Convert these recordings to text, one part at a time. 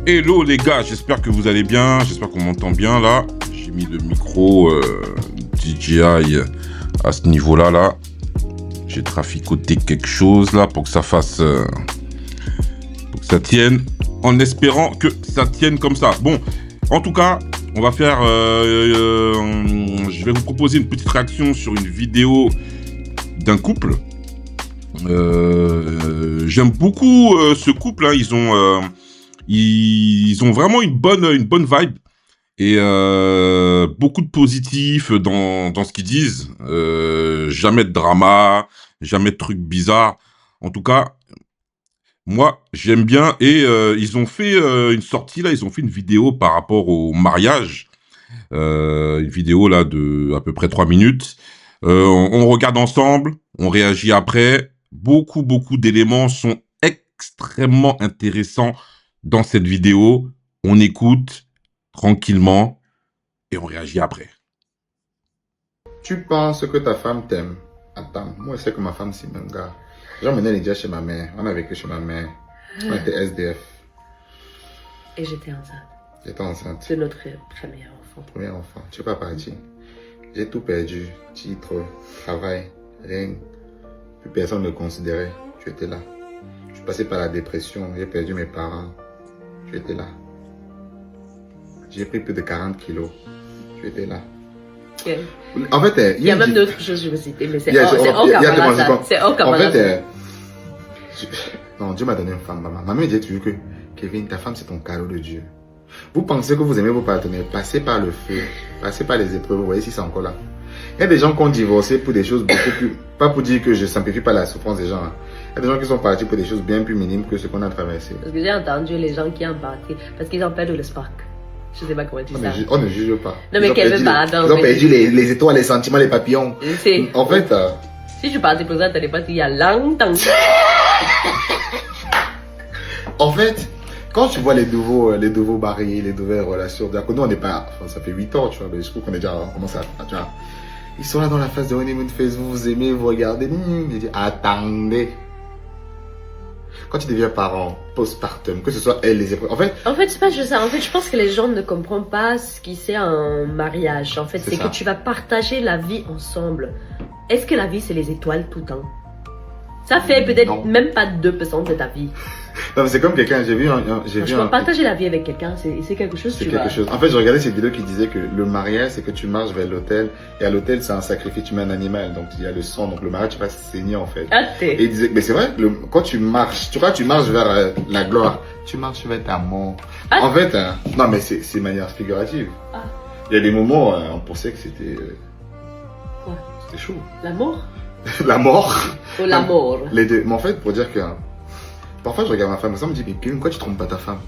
Hello les gars, j'espère que vous allez bien, j'espère qu'on m'entend bien là. J'ai mis le micro DJI à ce niveau-là là. J'ai traficoté quelque chose là pour que ça fasse, pour que ça tienne, en espérant que ça tienne comme ça. Bon, en tout cas, on va faire, je vais vous proposer une petite réaction sur une vidéo d'un couple. J'aime beaucoup ce couple, hein. Ils ont vraiment une bonne vibe et beaucoup de positif dans ce qu'ils disent. Jamais de drama, jamais de trucs bizarres. En tout cas, moi, j'aime bien. Et ils ont fait une sortie, là, ils ont fait une vidéo par rapport au mariage. Une vidéo, là, de à peu près 3 minutes. On regarde ensemble, on réagit après. Beaucoup d'éléments sont extrêmement intéressants dans cette vidéo. On écoute tranquillement et on réagit après. Tu penses que ta femme t'aime? Attends, moi je sais que ma femme c'est même gars. J'emmenais les déjà chez ma mère, on a vécu chez ma mère, on était SDF. Et j'étais enceinte. J'étais enceinte. C'est notre premier enfant. Premier enfant, tu es pas parti. J'ai tout perdu, titre, travail, rien. Plus personne ne me considérait, tu étais là. Je suis passé par la dépression, j'ai perdu mes parents, tu étais là. J'ai pris plus de 40 kilos, tu étais là. Okay. En fait, il y a même d'autres choses que je veux citer, mais c'est hors caméra ça. C'est hors caméra. En fait, non, Dieu m'a donné une femme, maman. Ma mère disait toujours que, Kevin, ta femme c'est ton cadeau de Dieu. Vous pensez que vous aimez vos partenaires, passez par le feu, passez par les épreuves, vous voyez si c'est encore là. Il y a des gens qui ont divorcé pour des choses beaucoup plus, pas pour dire que je simplifie pas la souffrance des gens. Hein. Il y a des gens qui sont partis pour des choses bien plus minimes que ce qu'on a traversé. Parce que j'ai entendu les gens qui ont parti, parce qu'ils ont perdu le spark. Je sais pas comment dire ça. On ne juge pas. Non mais Kevin, pardon. Ils ont perdu les étoiles, les sentiments, les papillons. En fait... Si je partais pour ça, t'allais pas il y a longtemps. En fait, quand tu vois les nouveaux barrières, les nouvelles relations, nous on n'est pas... Enfin, ça fait 8 ans, tu vois, mais je trouve qu'on est déjà commencé à... Tu vois, ils sont là dans la phase de honeymoon phase, vous vous aimez, vous regardez, ils disent, attendez. Quand tu deviens parent, postpartum, que ce soit elle, les épreuves, en fait, c'est pas juste ça. En fait, je pense que les gens ne comprennent pas ce qui c'est un mariage. En fait, c'est que tu vas partager la vie ensemble. Est-ce que la vie, c'est les étoiles tout le temps? Ça fait peut-être même pas 2% de ta vie. Non, mais c'est comme quelqu'un, j'ai vu partager la vie avec quelqu'un, c'est quelque chose. C'est quelque chose. En fait, je regardais cette vidéo qui disait que le mariage, c'est que tu marches vers l'autel. Et à l'autel, c'est un sacrifice, tu mets un animal. Donc, il y a le sang. Donc, le mariage, tu vas saigner, en fait. Et il disait, mais c'est vrai, quand tu marches, tu vois, tu marches vers la gloire. Tu marches vers ta mort. En fait, non, mais c'est manière figurative. Il y a des moments, on pensait que c'était... C'était chaud. La mort? La mort. Ou la mort. Les deux. Mais en fait, pour dire que... Parfois, je regarde ma femme et ça me dit, mais Kevin, pourquoi tu trompes pas ta femme?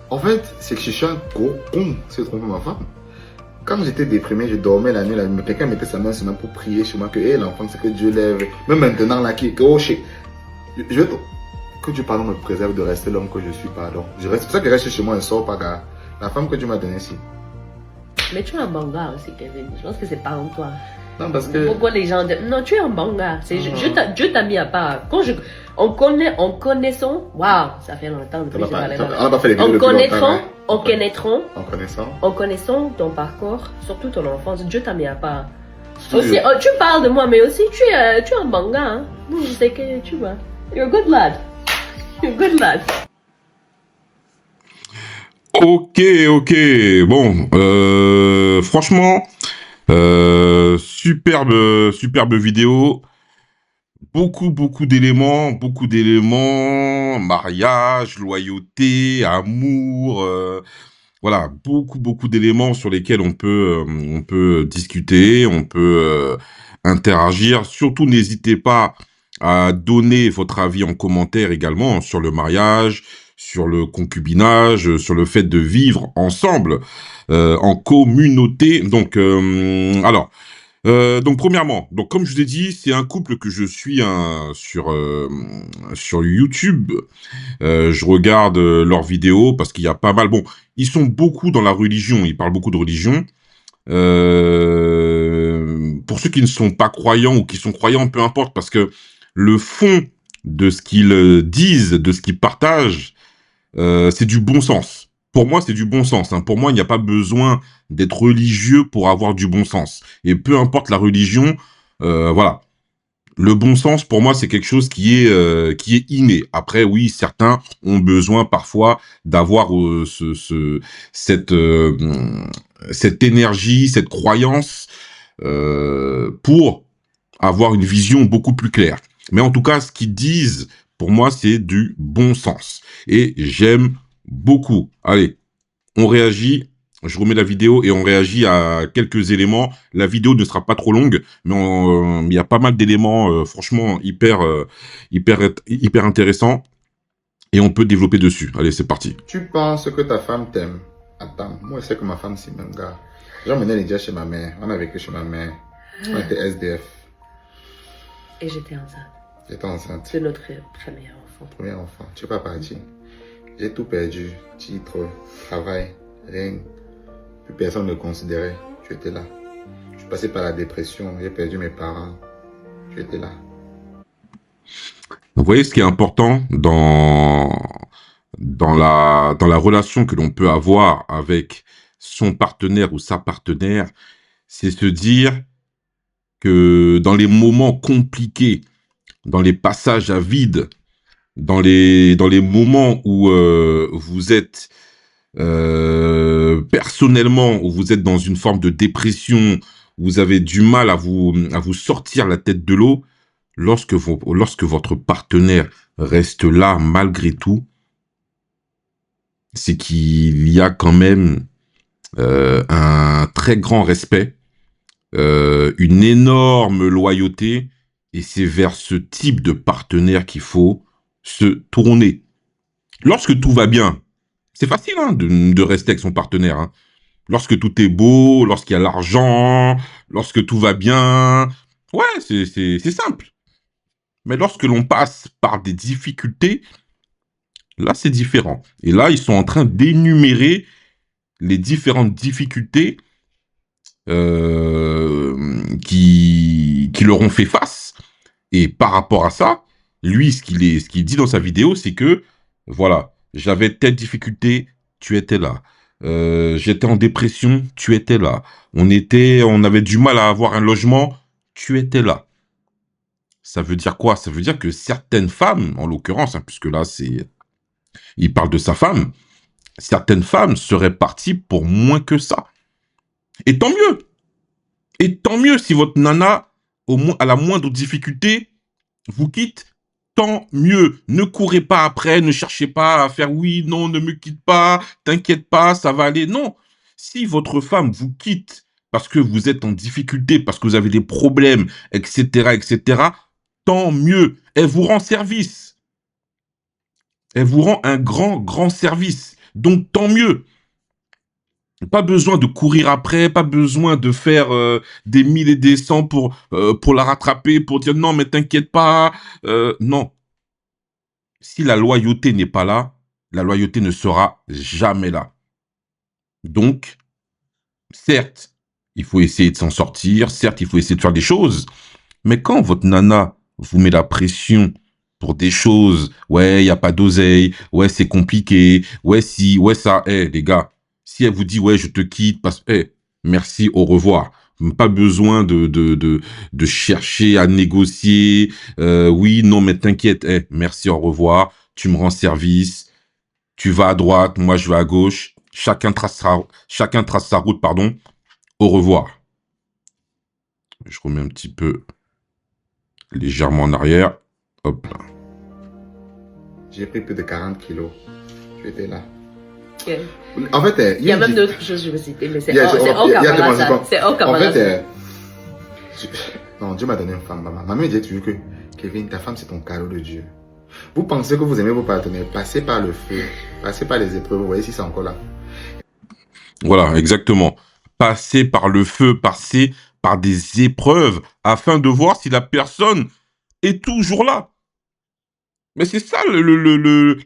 En fait, c'est que je suis un gros con si je trompe ma femme. Quand j'étais déprimé, je dormais la nuit, quelqu'un mettait sa main sur moi pour prier chez moi que l'enfant, c'est que Dieu lève. Même maintenant, là, je veux que Dieu, pardon, me préserve de rester l'homme que je suis, pardon. C'est pour ça que je reste chez moi, un sort pas gars. La femme que Dieu m'a donnée ici. Mais tu es un bon gars aussi, Kevin. Je pense que c'est pas en toi. Non, parce que... Pourquoi les gens disent... Non, tu es un bon gars. Dieu t'a mis à part. En connaissant... Waouh, ça fait longtemps depuis que je parlais là. On n'a pas fait les vidéos depuis longtemps, en connaissant ton parcours, surtout ton enfance, Dieu t'a mis à part. Aussi, tu parles de moi, mais aussi tu es un bon gars. Hein. Je sais que tu vois. You're a good lad. You're a good lad. Ok. Bon, franchement, superbe vidéo. Beaucoup d'éléments, mariage, loyauté, amour, voilà, beaucoup d'éléments sur lesquels on peut discuter, on peut interagir. Surtout, n'hésitez pas à donner votre avis en commentaire également sur le mariage, sur le concubinage, sur le fait de vivre ensemble en communauté. Donc, donc premièrement, donc comme je vous ai dit, c'est un couple que je suis sur YouTube. Je regarde leurs vidéos parce qu'il y a pas mal. Bon, ils sont beaucoup dans la religion. Ils parlent beaucoup de religion. Pour ceux qui ne sont pas croyants ou qui sont croyants, peu importe, parce que le fond de ce qu'ils disent, de ce qu'ils partagent, c'est du bon sens. Pour moi, c'est du bon sens. Hein. Pour moi, il n'y a pas besoin d'être religieux pour avoir du bon sens. Et peu importe la religion, voilà. Le bon sens, pour moi, c'est quelque chose qui est inné. Après, oui, certains ont besoin parfois d'avoir cette énergie, cette croyance pour avoir une vision beaucoup plus claire. Mais en tout cas, ce qu'ils disent, pour moi, c'est du bon sens. Et j'aime beaucoup. Allez, on réagit. Je remets la vidéo et on réagit à quelques éléments. La vidéo ne sera pas trop longue, mais il y a pas mal d'éléments, franchement, hyper intéressants. Et on peut développer dessus. Allez, c'est parti. Tu penses que ta femme t'aime? Attends, moi je sais que ma femme c'est mon gars. J'emmenais les déjà chez ma mère. On a vécu chez ma mère. On était SDF. Et j'étais enceinte. J'étais enceinte. De notre premier enfant. Premier enfant. Tu es pas parti. J'ai tout perdu. Titre, travail, rien. Plus personne ne me considérait. Tu étais là. Je suis passé par la dépression. J'ai perdu mes parents. Tu étais là. Vous voyez ce qui est important dans la relation que l'on peut avoir avec son partenaire ou sa partenaire, c'est se dire que dans les moments compliqués, dans les passages à vide, dans les moments où vous êtes personnellement, où vous êtes dans une forme de dépression, vous avez du mal à vous sortir la tête de l'eau, lorsque votre partenaire reste là malgré tout, c'est qu'il y a quand même un très grand respect, une énorme loyauté, et c'est vers ce type de partenaire qu'il faut se tourner. Lorsque tout va bien, c'est facile hein, de rester avec son partenaire. Hein. Lorsque tout est beau, lorsqu'il y a l'argent, lorsque tout va bien, ouais, c'est simple. Mais lorsque l'on passe par des difficultés, là, c'est différent. Et là, ils sont en train d'énumérer les différentes difficultés qui leur ont fait face. Et par rapport à ça, lui, ce qu'il dit dans sa vidéo, c'est que, voilà, j'avais telle difficulté, tu étais là. J'étais en dépression, tu étais là. On avait du mal à avoir un logement, tu étais là. Ça veut dire quoi? Ça veut dire que certaines femmes, en l'occurrence, hein, puisque là, il parle de sa femme, certaines femmes seraient parties pour moins que ça. Et tant mieux. Et tant mieux si votre nana, à la moindre difficulté, vous quitte, tant mieux. Ne courez pas après, ne cherchez pas à faire oui, non, ne me quitte pas, t'inquiète pas, ça va aller. Non. Si votre femme vous quitte parce que vous êtes en difficulté, parce que vous avez des problèmes, etc., tant mieux. Elle vous rend service. Elle vous rend un grand service. Donc, tant mieux. Pas besoin de courir après, pas besoin de faire des 1000 et des 100 pour la rattraper, pour dire non, mais t'inquiète pas. Non. Si la loyauté n'est pas là, la loyauté ne sera jamais là. Donc, certes, il faut essayer de s'en sortir, certes, il faut essayer de faire des choses, mais quand votre nana vous met la pression pour des choses, ouais, il n'y a pas d'oseille, ouais, c'est compliqué, ouais, si, ouais, ça, les gars, si elle vous dit, ouais, je te quitte, parce merci, au revoir. Pas besoin de chercher à négocier, oui, non, mais t'inquiète, merci, au revoir, tu me rends service, tu vas à droite, moi je vais à gauche, chacun trace sa route, pardon, au revoir. Je remets un petit peu légèrement en arrière. Hop là. J'ai pris plus de 40 kilos. Tu étais là. Okay. En fait, il y a même d'autres choses que je veux citer, mais c'est hors caméra, ça. C'est hors caméra. En fait, non, Dieu m'a donné une femme, maman. Ma mère dit toujours que, Kevin, ta femme, c'est ton cadeau de Dieu. Vous pensez que vous aimez vos partenaires, passez par le feu, passez par les épreuves, vous voyez si c'est encore là. Voilà, exactement. Passer par le feu, passer par des épreuves, afin de voir si la personne est toujours là. Mais c'est ça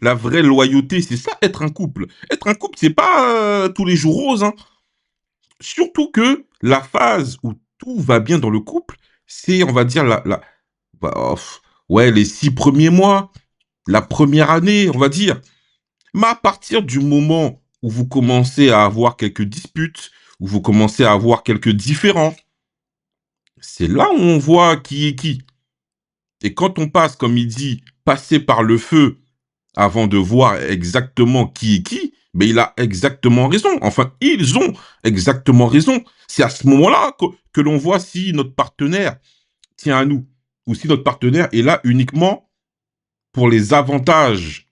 la vraie loyauté, c'est ça être un couple. Être un couple, c'est pas tous les jours rose. Hein. Surtout que la phase où tout va bien dans le couple, c'est, on va dire, les 6 premiers mois, la première année, on va dire. Mais à partir du moment où vous commencez à avoir quelques disputes, où vous commencez à avoir quelques différends, c'est là où on voit qui est qui. Et quand on passe, comme il dit, passer par le feu avant de voir exactement qui est qui, mais il a exactement raison. Enfin, ils ont exactement raison. C'est à ce moment-là que l'on voit si notre partenaire tient à nous ou si notre partenaire est là uniquement pour les avantages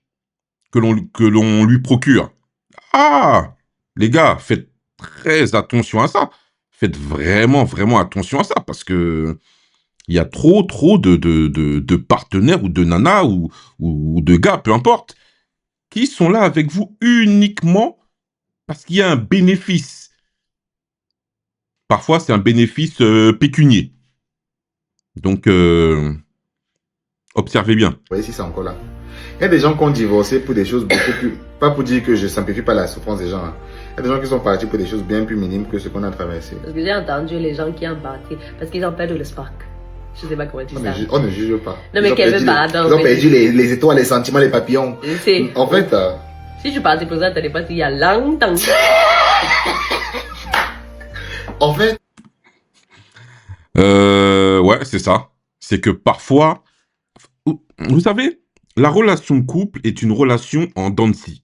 que l'on lui procure. Ah, les gars, faites très attention à ça. Faites vraiment, vraiment attention à ça parce que il y a trop de partenaires ou de nanas ou de gars, peu importe, qui sont là avec vous uniquement parce qu'il y a un bénéfice. Parfois, c'est un bénéfice pécunier. Donc, observez bien. Vous voyez si c'est encore là. Il y a des gens qui ont divorcé pour des choses beaucoup plus... Pas pour dire que je simplifie pas la souffrance des gens. Hein. Il y a des gens qui sont partis pour des choses bien plus minimes que ce qu'on a traversé. Parce que j'ai entendu les gens qui ont parti parce qu'ils ont perdu le spark. Je sais pas comment dire ça. On ne juge pas. Non, mais Kevin, pardon. Ils ont perdu les étoiles, les sentiments, les papillons. En fait... Si je partais pour ça, t'allais pas il y a longtemps. En fait... Ouais, c'est ça. C'est que parfois, vous savez, la relation de couple est une relation en dents de scie.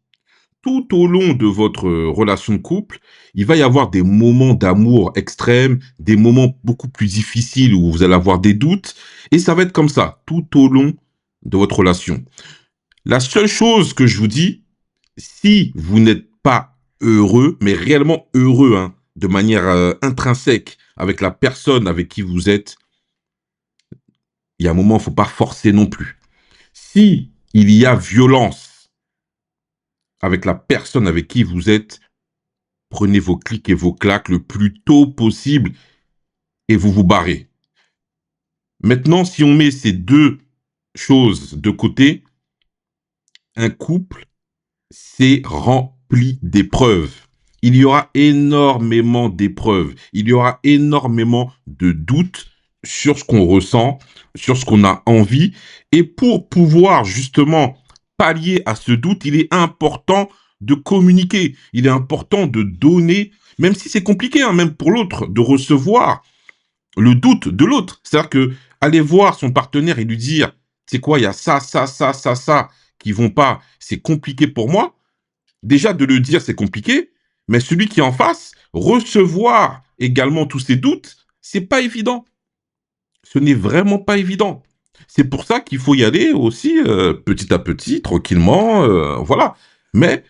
Tout au long de votre relation de couple, il va y avoir des moments d'amour extrêmes, des moments beaucoup plus difficiles où vous allez avoir des doutes, et ça va être comme ça, tout au long de votre relation. La seule chose que je vous dis, si vous n'êtes pas heureux, mais réellement heureux, hein, de manière intrinsèque, avec la personne avec qui vous êtes, il y a un moment, il ne faut pas forcer non plus. Si il y a violence avec la personne avec qui vous êtes, prenez vos clics et vos claques le plus tôt possible et vous vous barrez. Maintenant, si on met ces deux choses de côté, un couple, c'est rempli d'épreuves. Il y aura énormément d'épreuves. Il y aura énormément de doutes sur ce qu'on ressent, sur ce qu'on a envie. Et pour pouvoir justement pallier à ce doute, il est important de communiquer. Il est important de donner, même si c'est compliqué, hein, même pour l'autre, de recevoir le doute de l'autre. C'est-à-dire que aller voir son partenaire et lui dire, c'est quoi, il y a ça qui vont pas, c'est compliqué pour moi. Déjà, de le dire, c'est compliqué, mais celui qui est en face, recevoir également tous ces doutes, c'est pas évident. Ce n'est vraiment pas évident. C'est pour ça qu'il faut y aller aussi petit à petit, tranquillement, voilà. Mais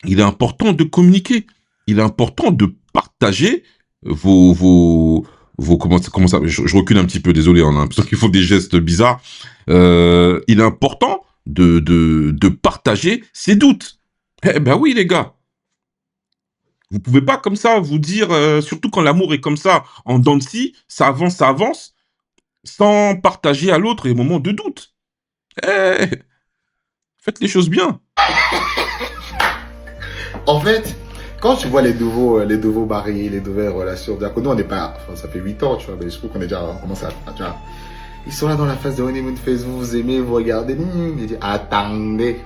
il est important de communiquer. Il est important de partager vos comment ça, je recule un petit peu, désolé, on a l'impression qu'il faut des gestes bizarres. Il est important de partager ses doutes. Eh ben oui, les gars. Vous pouvez pas comme ça vous dire, surtout quand l'amour est comme ça, en dents de scie, ça avance, sans partager à l'autre les moments de doute. Eh, faites les choses bien. En fait, quand tu vois les nouveaux mariés, les nouvelles relations, nous on n'est pas, enfin, ça fait 8 ans, tu vois, mais je trouve qu'on est déjà commencé à, tu vois. Ils sont là dans la phase de honeymoon phase, vous aimez, vous regardez, je dis, attendez.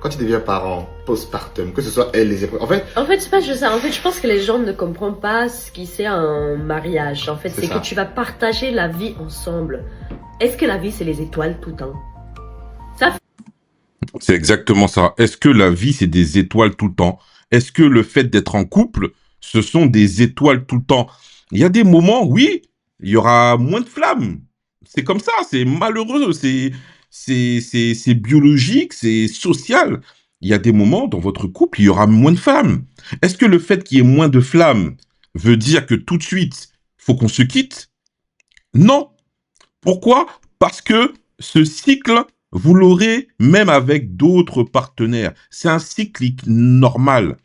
Quand tu deviens parent, postpartum, que ce soit elle, les épreuves, en fait, c'est pas juste ça. En fait, je pense que les gens ne comprennent pas ce qui c'est un mariage. En fait, c'est que tu vas partager la vie ensemble. Est-ce que la vie, c'est les étoiles tout le temps? C'est exactement ça. Est-ce que la vie, c'est des étoiles tout le temps? Est-ce que le fait d'être en couple, ce sont des étoiles tout le temps? Il y a des moments, oui, il y aura moins de flammes. C'est comme ça, c'est malheureux, c'est biologique, c'est social. Il y a des moments dans votre couple, il y aura moins de flammes. Est-ce que le fait qu'il y ait moins de flammes veut dire que tout de suite, faut qu'on se quitte? Non. Pourquoi? Parce que ce cycle, vous l'aurez même avec d'autres partenaires. C'est un cyclique normal.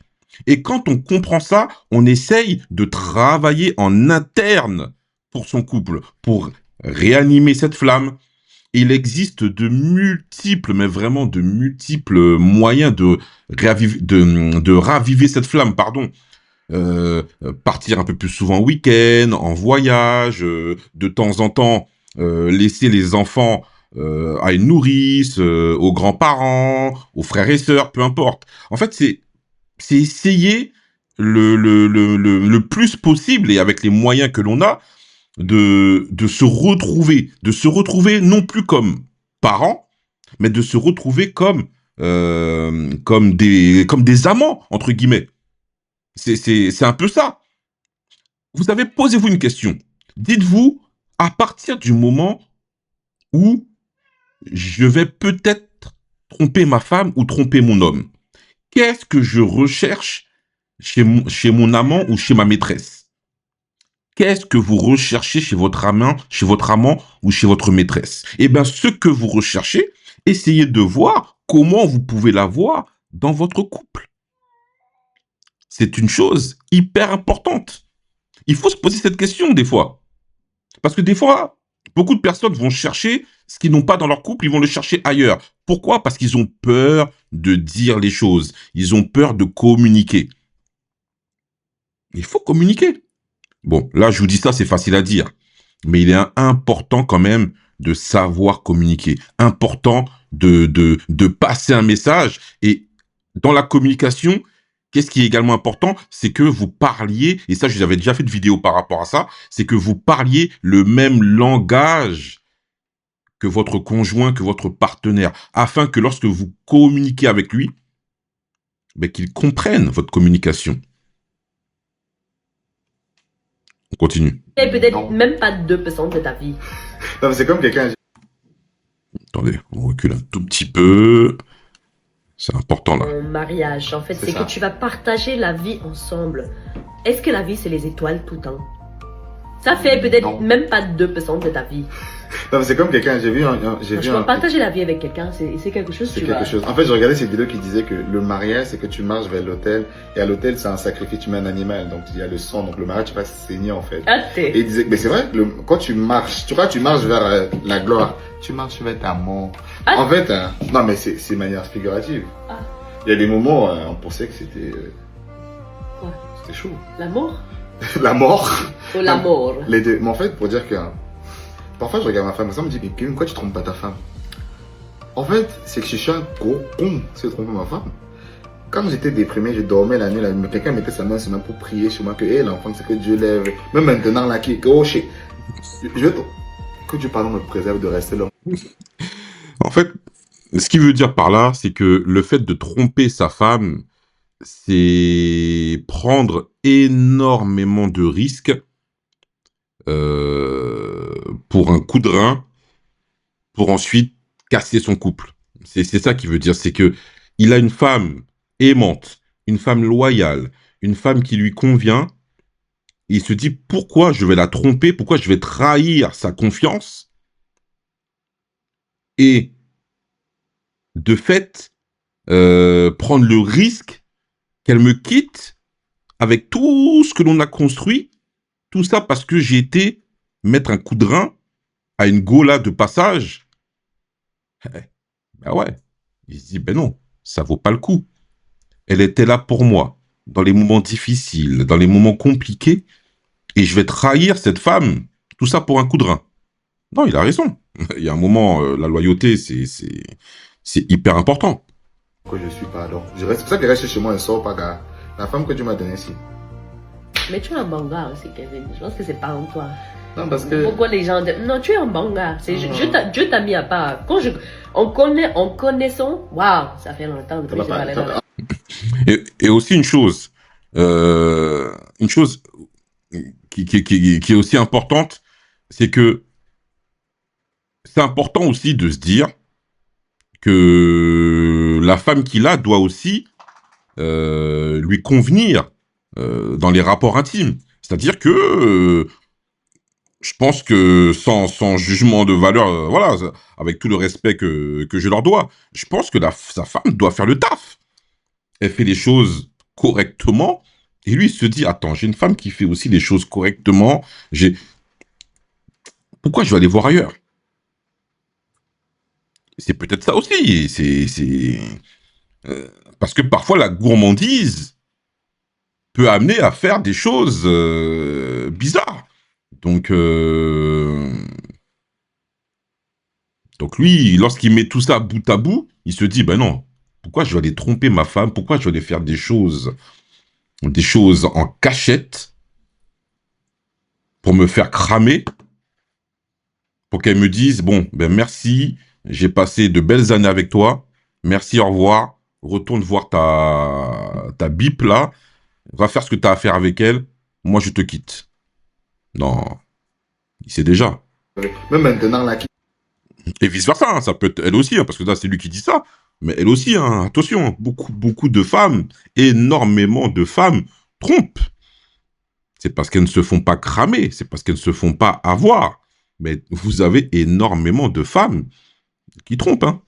Et quand on comprend ça, on essaye de travailler en interne pour son couple, pour réanimer cette flamme. Il existe de multiples, mais vraiment de multiples moyens de raviver cette flamme, pardon. Partir un peu plus souvent week-end, en voyage, de temps en temps, laisser les enfants à une nourrice, aux grands-parents, aux frères et sœurs, peu importe. En fait, c'est essayer le plus possible, et avec les moyens que l'on a, de se retrouver non plus comme parents, mais de se retrouver comme des amants, entre guillemets. C'est un peu ça. Vous savez, posez-vous une question. Dites-vous, à partir du moment où je vais peut-être tromper ma femme ou tromper mon homme, qu'est-ce que je recherche chez mon amant ou chez ma maîtresse? Qu'est-ce que vous recherchez chez votre amant ou chez votre maîtresse? Eh bien, ce que vous recherchez, essayez de voir comment vous pouvez l'avoir dans votre couple. C'est une chose hyper importante. Il faut se poser cette question des fois. Parce que des fois, beaucoup de personnes vont chercher ce qu'ils n'ont pas dans leur couple, ils vont le chercher ailleurs. Pourquoi? Parce qu'ils ont peur de dire les choses. Ils ont peur de communiquer. Il faut communiquer. Bon, là, je vous dis ça, c'est facile à dire. Mais il est important quand même de savoir communiquer. Important de passer un message. Et dans la communication, qu'est-ce qui est également important? C'est que vous parliez, et ça, je vous avais déjà fait de vidéo par rapport à ça, c'est que vous parliez le même langage que votre conjoint, que votre partenaire, afin que lorsque vous communiquez avec lui, ben, qu'il comprenne votre communication. On continue. Et peut-être Non. même pas 2% de ta vie. Non, mais c'est comme quelqu'un. Attendez, on recule un tout petit peu. C'est important là. En mariage, en fait, C'est c'est ça. que tu vas partager la vie ensemble. Est-ce que la vie, c'est les étoiles tout le temps? Ça fait peut-être Non. même pas 2% de ta vie. Non, mais c'est comme quelqu'un, j'ai vu Franchement, partager la vie avec quelqu'un, c'est quelque chose. C'est Tu quelque vas... chose. En fait, je regardais cette vidéo qui disait que le mariage, c'est que tu marches vers l'autel. Et à l'autel, c'est un sacrifice, tu mets un animal. Donc, il y a le sang. Donc, le mariage, tu vas saigner, en fait. Ah, Et il disait, mais c'est vrai, quand tu marches, tu vois, tu marches vers la gloire. Tu marches vers ta mort. Ah. En fait, non, mais c'est de manière figurative. Ah. Il y a des moments, on pensait que c'était Quoi? c'était chaud. L'amour La mort. ou l'amour? Les deux. Mais en fait, pour dire que parfois je regarde ma femme et ça me dit, mais Kevin, pourquoi tu trompes pas ta femme? En fait, c'est que je suis un gros con, c'est tromper ma femme. Quand j'étais déprimé, je dormais la nuit, quelqu'un mettait sa main sur moi pour prier sur moi que hey, l'enfant, c'est que Dieu lève. Même maintenant, là, que oh shit. Que Dieu pardon me préserve de rester là. En fait, ce qu'il veut dire par là, c'est que le fait de tromper sa femme, c'est prendre énormément de risques pour un coup de rein, pour ensuite casser son couple. C'est ça qu'il veut dire, c'est que il a une femme aimante, une femme loyale, une femme qui lui convient, et il se dit pourquoi je vais la tromper, pourquoi je vais trahir sa confiance, et de fait prendre le risque qu'elle me quitte avec tout ce que l'on a construit, tout ça parce que j'ai été mettre un coup de rein à une gola de passage. Ben ouais. Il se dit, ben non, ça vaut pas le coup. Elle était là pour moi, dans les moments difficiles, dans les moments compliqués, et je vais trahir cette femme, tout ça pour un coup de rein. Non, il a raison. Il y a un moment, la loyauté, c'est hyper important. Que je suis pas alors. C'est pour ça que je reste chez moi et sort pas gars. La femme que Dieu m'a donnée ici. Mais tu es un bon gars aussi, Kevin. Je pense que c'est pas en toi. Non, parce que. Pourquoi les gens disent... Non, tu es un bon gars. Dieu t'a mis à part. En connaissant, waouh, ça fait longtemps depuis que je parlais là. Et aussi une chose qui est aussi importante, c'est que c'est important aussi de se dire que la femme qu'il a doit aussi lui convenir dans les rapports intimes. C'est-à-dire que je pense que sans jugement de valeur, voilà, avec tout le respect que je leur dois, je pense que sa femme doit faire le taf. Elle fait les choses correctement, et lui il se dit, attends, j'ai une femme qui fait aussi les choses correctement, pourquoi je vais aller voir ailleurs? C'est peut-être ça aussi, parce que parfois la gourmandise peut amener à faire des choses bizarres. Donc Donc lui, lorsqu'il met tout ça bout à bout, il se dit, ben non, pourquoi je vais aller tromper ma femme? Pourquoi je vais aller faire des choses en cachette pour me faire cramer, pour qu'elle me dise, bon, ben merci, j'ai passé de belles années avec toi, merci, au revoir, retourne voir ta bip là, va faire ce que tu as à faire avec elle, moi je te quitte. Non, il sait déjà. Même maintenant, là, Et vice-versa, hein, ça peut être elle aussi, hein, parce que là c'est lui qui dit ça, mais elle aussi, hein, attention, beaucoup de femmes, énormément de femmes trompent. C'est parce qu'elles ne se font pas cramer, c'est parce qu'elles ne se font pas avoir. Mais vous avez énormément de femmes qui trompent, hein.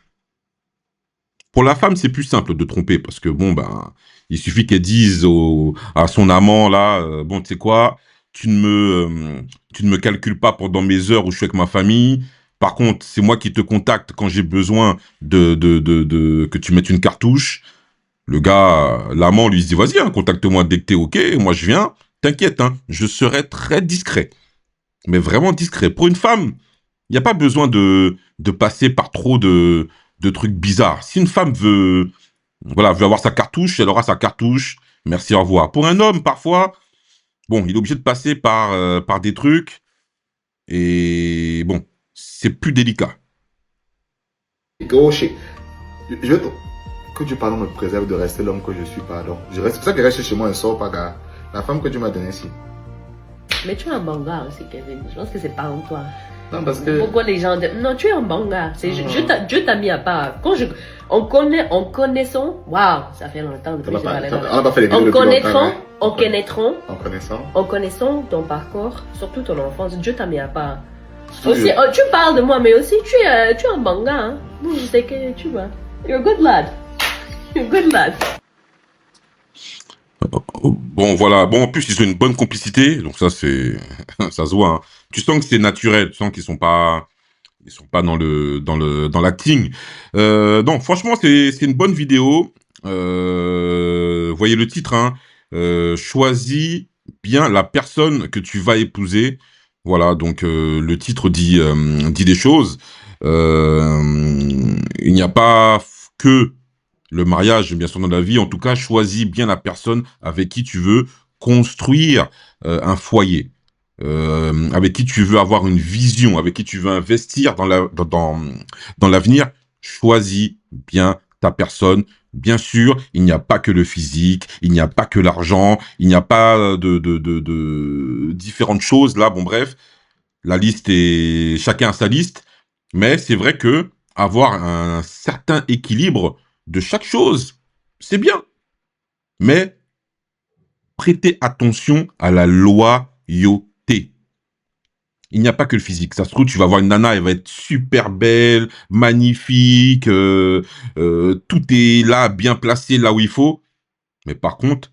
Pour la femme, c'est plus simple de tromper, parce que bon, ben, il suffit qu'elle dise à son amant, là, bon, tu sais quoi, tu ne me calcules pas pendant mes heures où je suis avec ma famille. Par contre, c'est moi qui te contacte quand j'ai besoin que tu mettes une cartouche. Le gars, l'amant lui dit, vas-y, hein, contacte-moi dès que t'es OK, moi je viens. T'inquiète, hein, je serai très discret. Mais vraiment discret. Pour une femme, il n'y a pas besoin de passer par trop de trucs bizarres. Si une femme veut avoir sa cartouche, elle aura sa cartouche. Merci, au revoir. Pour un homme, parfois, bon, il est obligé de passer par des trucs. Et bon, c'est plus délicat. gaucher. Je veux que Dieu pardon me préserve de rester l'homme que je suis, pardon. C'est pour ça que je reste chez moi un sort, pas gars. La femme que Dieu m'a donnée ici. Mais tu es un bon gars aussi, Kevin. Je pense que c'est pas en toi. Non, parce que... Pourquoi les gens... Non, tu es un bon gars. Dieu t'a mis à part. En connaissant... Waouh, ça fait longtemps depuis que j'ai parlé là. On n'a pas fait les vidéos En connaissant ton parcours, surtout ton enfance, Dieu t'a mis à part. Aussi, tu parles de moi, mais aussi tu es un bon gars. Hein. Je sais que tu vois. You're a good lad. You're a good lad. Bon, voilà. Bon, en plus, ils ont une bonne complicité. Donc ça, c'est... ça se voit. Hein. Tu sens que c'est naturel. Tu sens qu'ils sont pas dans l'acting. Non, franchement, c'est une bonne vidéo. Voyez le titre, hein. Choisis bien la personne que tu vas épouser. Voilà, donc le titre dit des choses. Il n'y a pas que le mariage, bien sûr, dans la vie. En tout cas, choisis bien la personne avec qui tu veux construire un foyer. Avec qui tu veux avoir une vision, avec qui tu veux investir dans l'avenir, choisis bien ta personne. Bien sûr, il n'y a pas que le physique, il n'y a pas que l'argent, il n'y a pas de différentes choses là. Bon bref, la liste est chacun a sa liste, mais c'est vrai que avoir un certain équilibre de chaque chose, c'est bien. Mais prêtez attention à la loyauté. Il n'y a pas que le physique. Ça se trouve, tu vas voir une nana, elle va être super belle, magnifique, tout est là, bien placé, là où il faut. Mais par contre,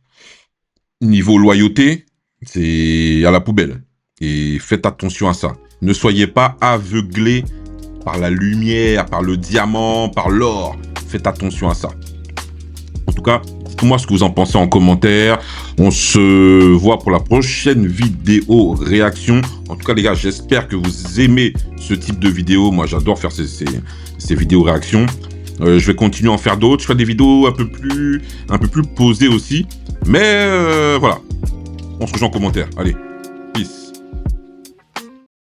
niveau loyauté, c'est à la poubelle. Et faites attention à ça. Ne soyez pas aveuglés par la lumière, par le diamant, par l'or. Faites attention à ça. En tout cas, dites-moi ce que vous en pensez en commentaire. On se voit pour la prochaine vidéo réaction. En tout cas, les gars, j'espère que vous aimez ce type de vidéo. Moi, j'adore faire ces vidéos réactions. Je vais continuer à en faire d'autres. Je fais des vidéos un peu plus posées aussi. Mais voilà, on se rejoint en commentaire. Allez.